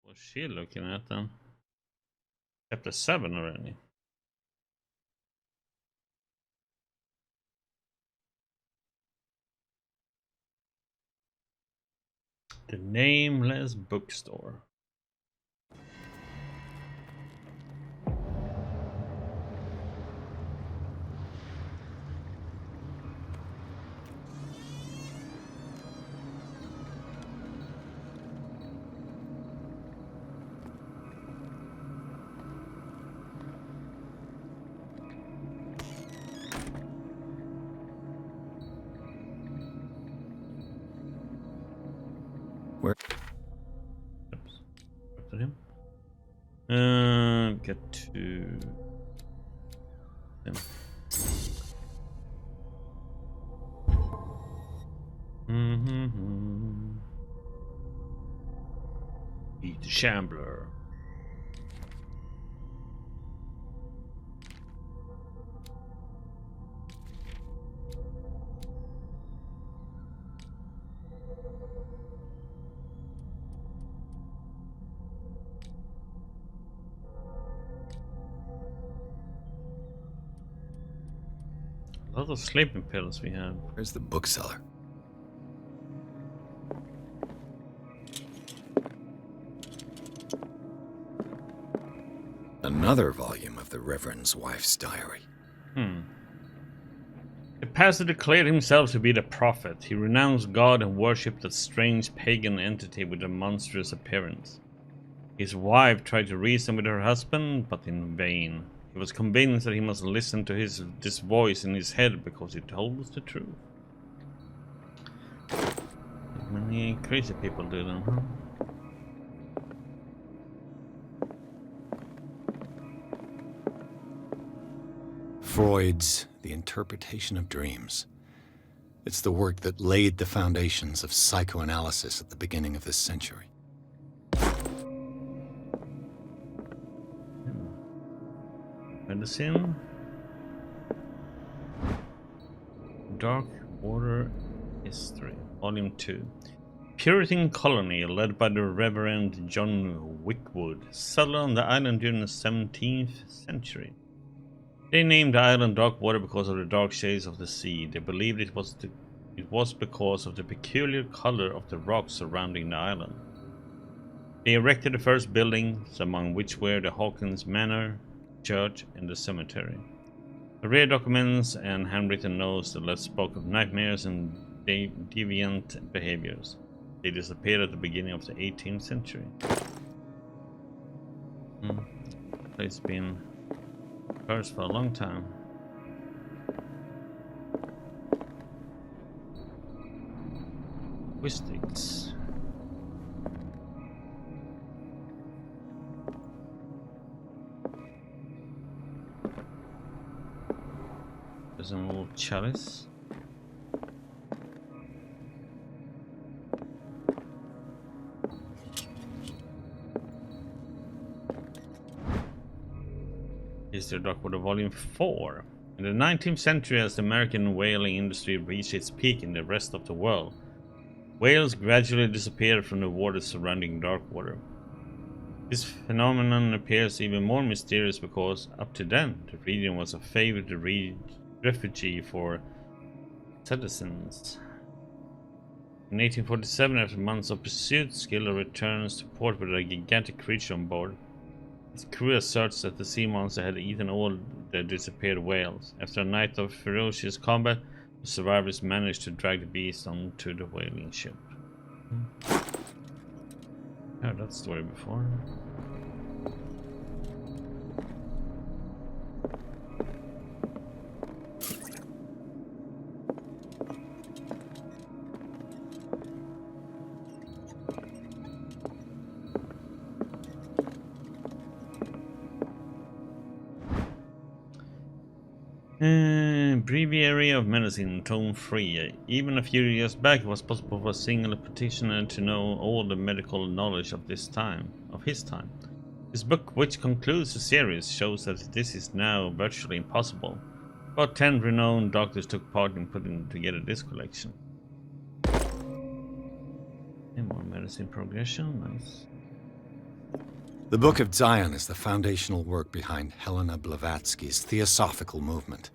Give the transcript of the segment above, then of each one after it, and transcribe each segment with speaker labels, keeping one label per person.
Speaker 1: What's she looking at then? Chapter 7 already. The Nameless Bookstore.
Speaker 2: Where?
Speaker 1: Oops. After him. Get to him. Eat the Shambler. A lot of sleeping pills we have.
Speaker 2: Where's the bookseller? Another volume of the Reverend's wife's diary.
Speaker 1: The pastor declared himself to be the prophet. He renounced God and worshipped a strange pagan entity with a monstrous appearance. His wife tried to reason with her husband, but in vain. He was convinced that he must listen to this voice in his head because it told us the truth. Many crazy people do that, huh?
Speaker 2: Freud's The Interpretation of Dreams. It's the work that laid the foundations of psychoanalysis at the beginning of this century.
Speaker 1: Medicine. Dark Water History, Volume 2. Puritan colony led by the Reverend John Wickwood settled on the island during the 17th century. They named the island Dark Water because of the dark shades of the sea. They believed it was because of the peculiar color of the rocks surrounding the island. They erected the first buildings, among which were the Hawkins Manor, church, and the cemetery. The rare documents and handwritten notes that left spoke of nightmares and deviant behaviors. They disappeared at the beginning of the 18th century. Place been cursed for a long time. Linguistics. There's an old chalice. History of Darkwater Volume 4. In the 19th century, as the American whaling industry reached its peak in the rest of the world, whales gradually disappeared from the waters surrounding Darkwater. This phenomenon appears even more mysterious because, up to then, the region was a favored refuge for citizens. In 1847, after months of pursuit, Skiller returns to port with a gigantic creature on board. His crew asserts that the sea monster had eaten all the disappeared whales. After a night of ferocious combat, the survivors managed to drag the beast onto the whaling ship. I've heard that story before. Breviary of Medicine, Tome 3. Even a few years back, it was possible for a single practitioner to know all the medical knowledge of his time. This book, which concludes the series, shows that this is now virtually impossible. About 10 renowned doctors took part in putting together this collection. And more medicine progression, nice.
Speaker 2: The Book of Zion is the foundational work behind Helena Blavatsky's theosophical movement.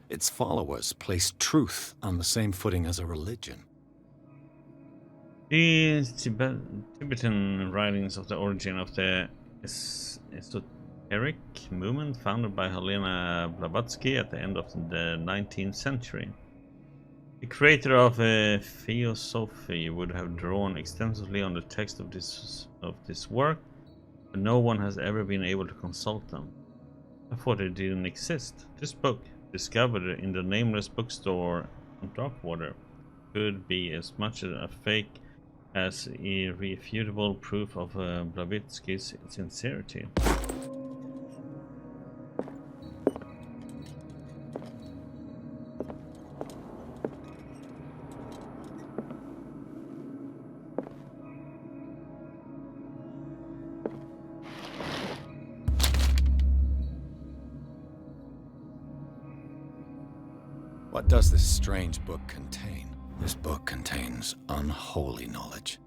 Speaker 2: Its followers place truth on the same footing as a religion.
Speaker 1: The Tibetan writings of the origin of the esoteric movement founded by Helena Blavatsky at the end of the 19th century. The creator of Theosophy would have drawn extensively on the text of this work, but no one has ever been able to consult them. I thought it didn't exist. This book, discovered in the nameless bookstore on Darkwater, could be as much a fake as irrefutable proof of Blavatsky's sincerity.
Speaker 2: What does this strange book contain? This book contains unholy knowledge.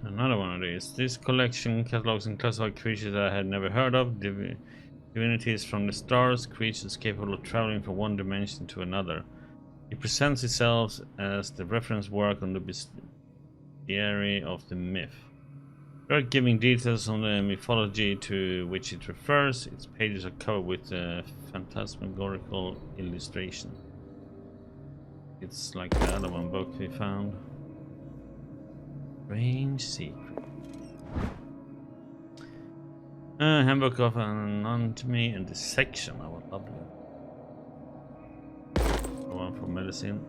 Speaker 1: Another one of these. This collection catalogs and classifies creatures that I had never heard of, divinities from the stars, creatures capable of traveling from one dimension to another. It presents itself as the reference work on the bestiary of the myth. Without giving details on the mythology to which it refers, its pages are covered with phantasmagorical illustration. It's like the other one book we found. Strange Secret. Handbook of Anatomy and Dissection. Oh, lovely. One for medicine.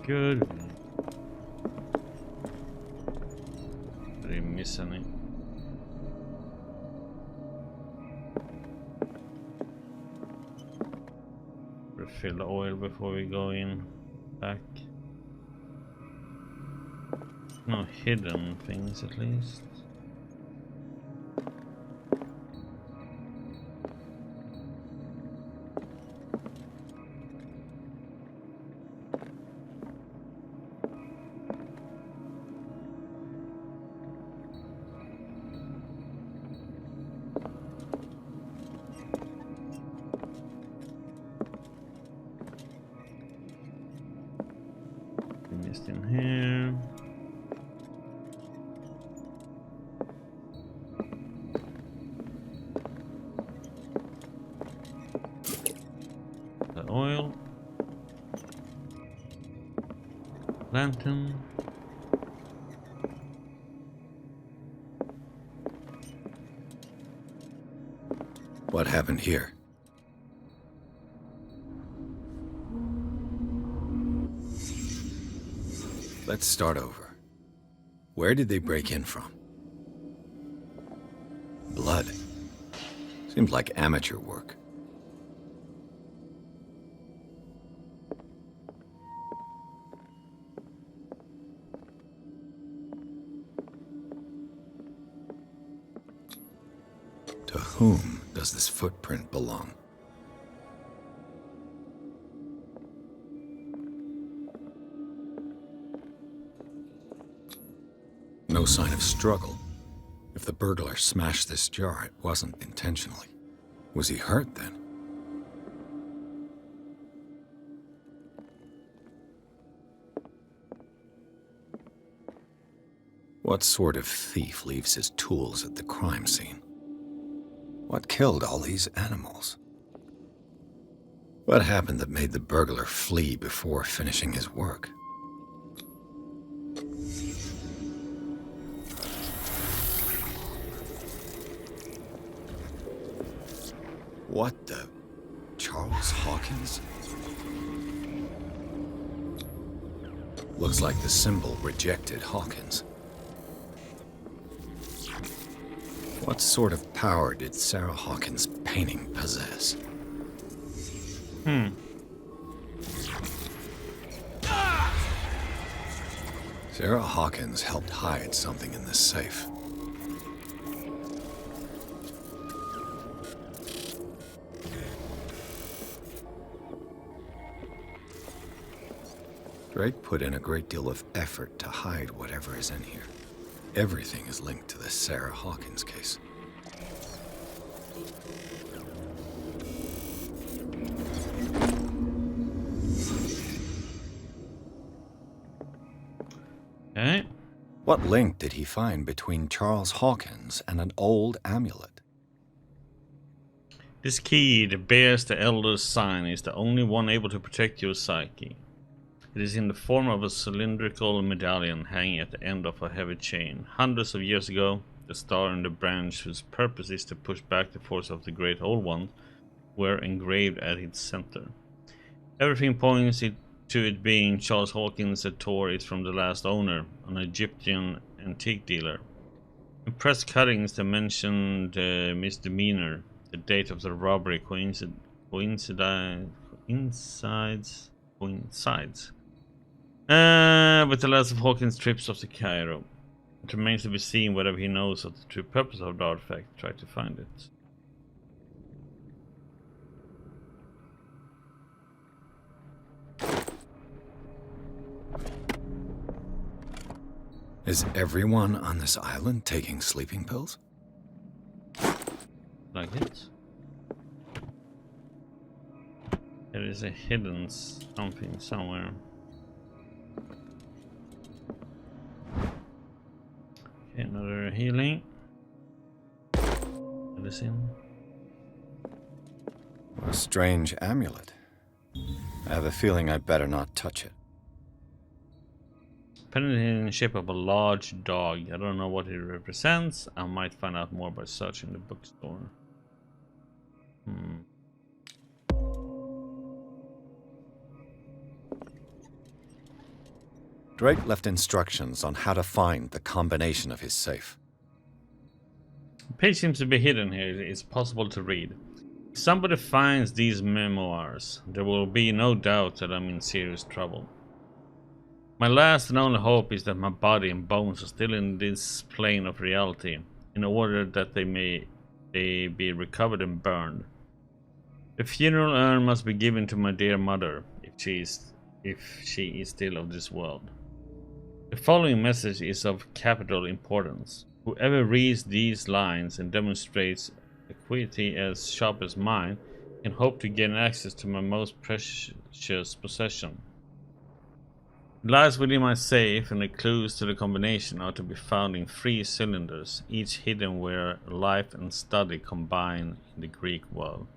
Speaker 1: Good. Did I miss any? Refill the oil before we go in back. No hidden things at least. Missed in here. The oil. Lantern.
Speaker 2: What happened here? Let's start over. Where did they break in from? Blood. Seems like amateur work. To whom does this footprint belong? No sign of struggle. If the burglar smashed this jar, it wasn't intentionally. Was he hurt then? What sort of thief leaves his tools at the crime scene? What killed all these animals? What happened that made the burglar flee before finishing his work? What the... Charles Hawkins? Looks like the symbol rejected Hawkins. What sort of power did Sarah Hawkins' painting possess? Sarah Hawkins helped hide something in this safe. Drake put in a great deal of effort to hide whatever is in here. Everything is linked to the Sarah Hawkins case.
Speaker 1: Okay.
Speaker 2: What link did he find between Charles Hawkins and an old amulet?
Speaker 1: This key that bears the Elder's sign is the only one able to protect your psyche. It is in the form of a cylindrical medallion hanging at the end of a heavy chain. Hundreds of years ago, the star and the branch whose purpose is to push back the force of the Great Old One were engraved at its center. Everything points to it being Charles Hawkins that tore it from the last owner, an Egyptian antique dealer. In press cuttings, the mentioned misdemeanor, the date of the robbery coincides with the last of Hawkins' trips off to Cairo. It remains to be seen whether he knows of the true purpose of the artifact. Try to find it.
Speaker 2: Is everyone on this island taking sleeping pills?
Speaker 1: Like it. There is a hidden something somewhere. Okay, another healing. Medicine.
Speaker 2: What a strange amulet. I have a feeling I'd better not touch it.
Speaker 1: Pendant in the shape of a large dog. I don't know what it represents. I might find out more by searching the bookstore.
Speaker 2: Drake left instructions on how to find the combination of his safe.
Speaker 1: The page seems to be hidden here. It's possible to read. If somebody finds these memoirs, there will be no doubt that I'm in serious trouble. My last and only hope is that my body and bones are still in this plane of reality, in order that they may be recovered and burned. The funeral urn must be given to my dear mother, if she is still of this world. The following message is of capital importance. Whoever reads these lines and demonstrates acuity as sharp as mine can hope to gain access to my most precious possession. It lies within my safe, and the clues to the combination are to be found in 3 cylinders, each hidden where life and study combine in the Greek world.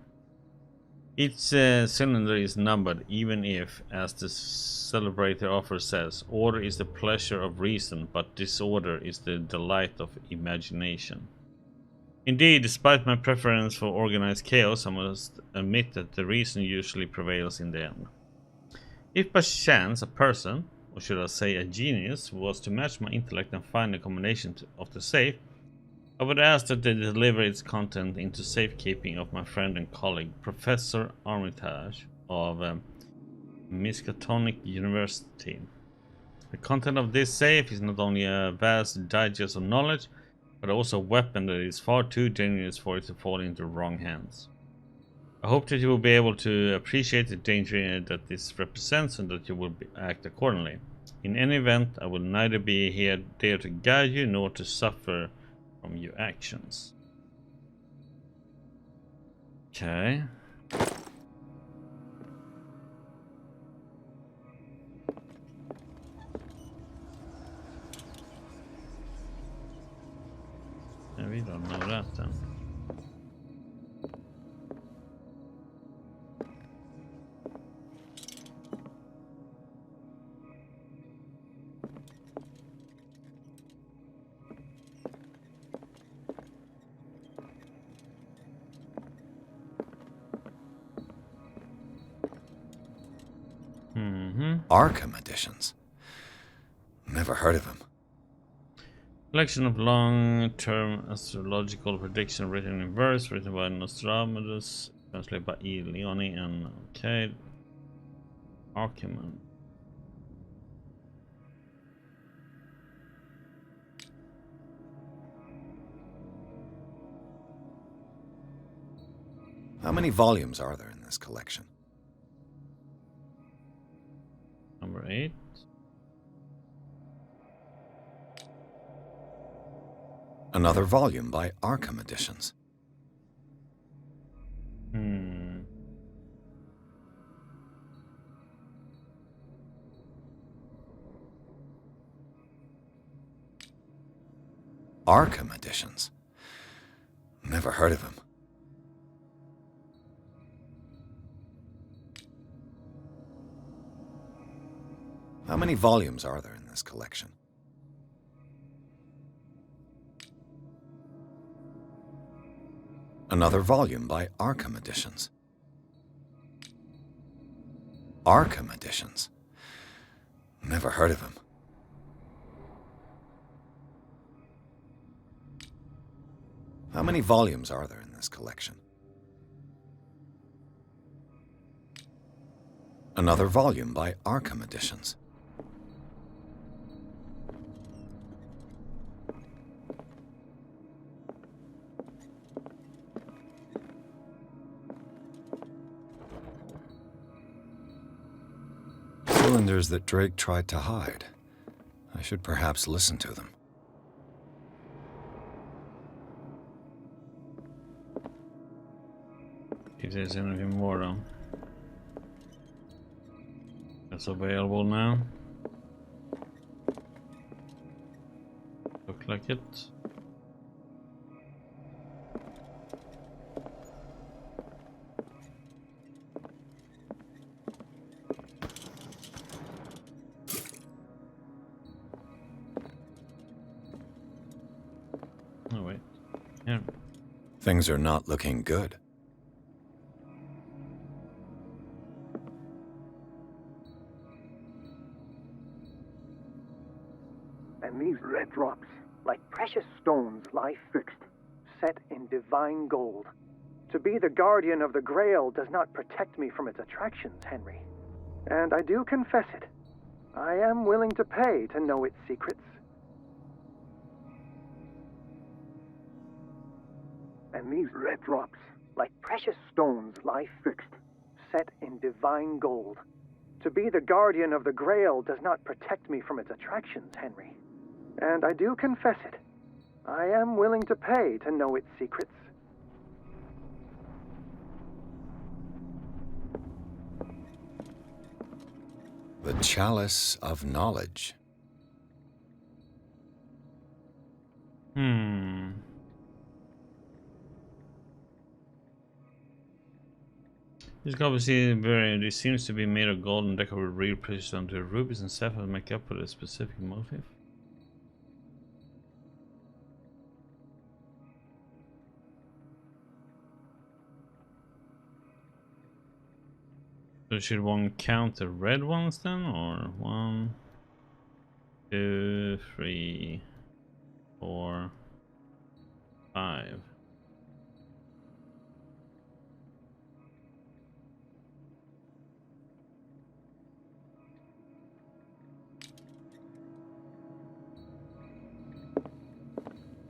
Speaker 1: Each cylinder is numbered, even if, as the celebrated author says, order is the pleasure of reason, but disorder is the delight of imagination. Indeed, despite my preference for organized chaos, I must admit that the reason usually prevails in the end. If by chance a person, or should I say a genius, was to match my intellect and find a combination of the safe, I would ask that they deliver its content into safekeeping of my friend and colleague, Professor Armitage of Miskatonic University. The content of this safe is not only a vast digest of knowledge, but also a weapon that is far too dangerous for it to fall into the wrong hands. I hope that you will be able to appreciate the danger that this represents and that you will act accordingly. In any event, I will neither be here there to guide you nor to suffer from your actions. Okay. We don't know that then.
Speaker 2: Arkham editions. Never heard of him.
Speaker 1: Collection of long-term astrological prediction written in verse, written by Nostradamus, translated by E. Leone and okay. Arkham.
Speaker 2: How many volumes are there in this collection?
Speaker 1: Number Number 8.
Speaker 2: Another volume by Arkham Editions. Arkham Editions? Never heard of him. How many volumes are there in this collection? Another volume by Arkham Editions. Arkham Editions? Never heard of him. How many volumes are there in this collection? Another volume by Arkham Editions. Cylinders that Drake tried to hide. I should perhaps listen to them.
Speaker 1: If there's anything more though. That's available now. Look like it. Oh wait. Yeah.
Speaker 2: Things are not looking good.
Speaker 3: And these red drops, like precious stones, lie fixed, set in divine gold. To be the guardian of the Grail does not protect me from its attractions, Henry. And I do confess it. I am willing to pay to know its secrets. And these red drops, like precious stones, lie fixed, set in divine gold. To be the guardian of the Grail does not protect me from its attractions, Henry. And I do confess it. I am willing to pay to know its secrets.
Speaker 2: The Chalice of Knowledge.
Speaker 1: This obviously very. It seems to be made of gold and decorated with real precious onto rubies and sapphires make up for a specific motif. So should one count the red ones then, or 1, 2, 3, 4, 5?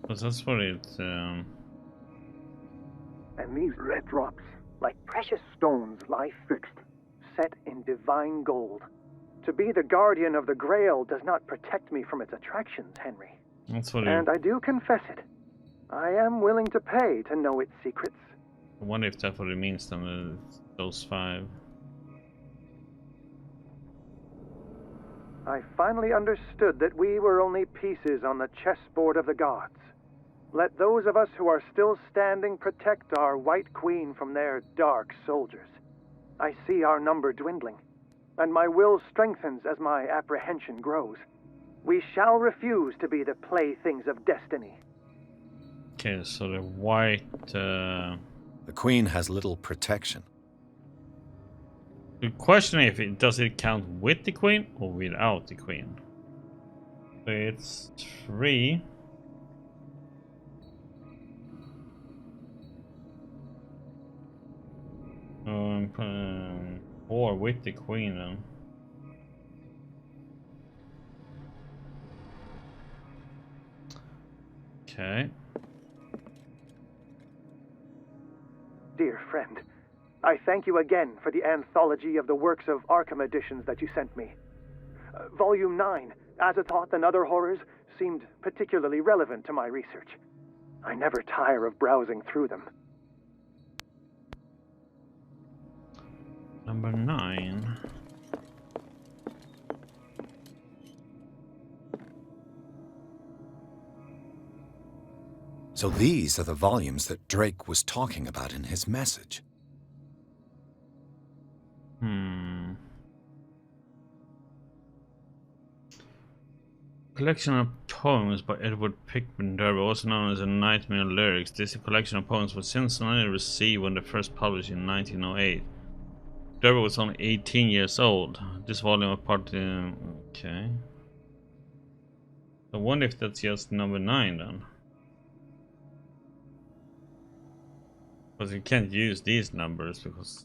Speaker 1: Because that's what it.
Speaker 3: And these red drops, like precious stones, lie fixed, set in divine gold. To be the guardian of the Grail does not protect me from its attractions, Henry.
Speaker 1: That's what
Speaker 3: And I do confess it. I am willing to pay to know its secrets.
Speaker 1: I wonder if that's what it means then, those 5.
Speaker 3: I finally understood that we were only pieces on the chessboard of the gods. Let those of us who are still standing protect our White Queen from their dark soldiers. I see our number dwindling, and my will strengthens as my apprehension grows. We shall refuse to be the playthings of destiny.
Speaker 1: Okay, so the white...
Speaker 2: The Queen has little protection.
Speaker 1: The question is, does it count with the Queen or without the Queen? So it's 3. Or with the Queen then. Okay.
Speaker 3: Dear friend, I thank you again for the anthology of the works of Arkham editions that you sent me. Volume 9, Azathoth and Other Horrors, seemed particularly relevant to my research. I never tire of browsing through them.
Speaker 1: Number 9.
Speaker 2: So these are the volumes that Drake was talking about in his message.
Speaker 1: Collection of poems by Edward Pickman Derby, also known as A Nightmare Lyrics. This collection of poems was sincerely received when they first published in 1908. Derby was only 18 years old. This volume was part of... Okay. I wonder if that's just number 9 then. Because you can't use these numbers because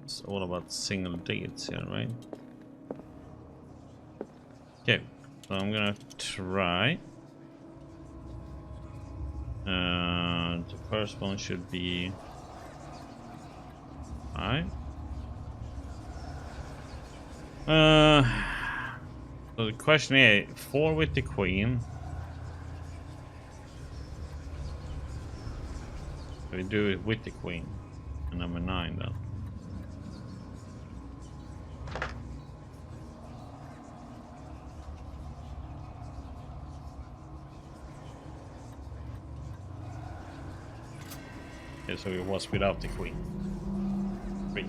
Speaker 1: it's all about single dates here, right? Okay, so I'm gonna try. The first one should be 5. So the question is 4 with the queen. We do it with the queen. And number 9 then. Okay, so it was without the queen. 3.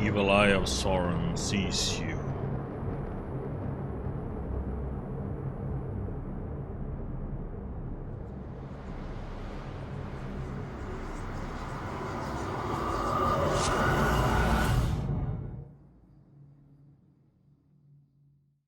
Speaker 1: Evil eye of Sauron sees you.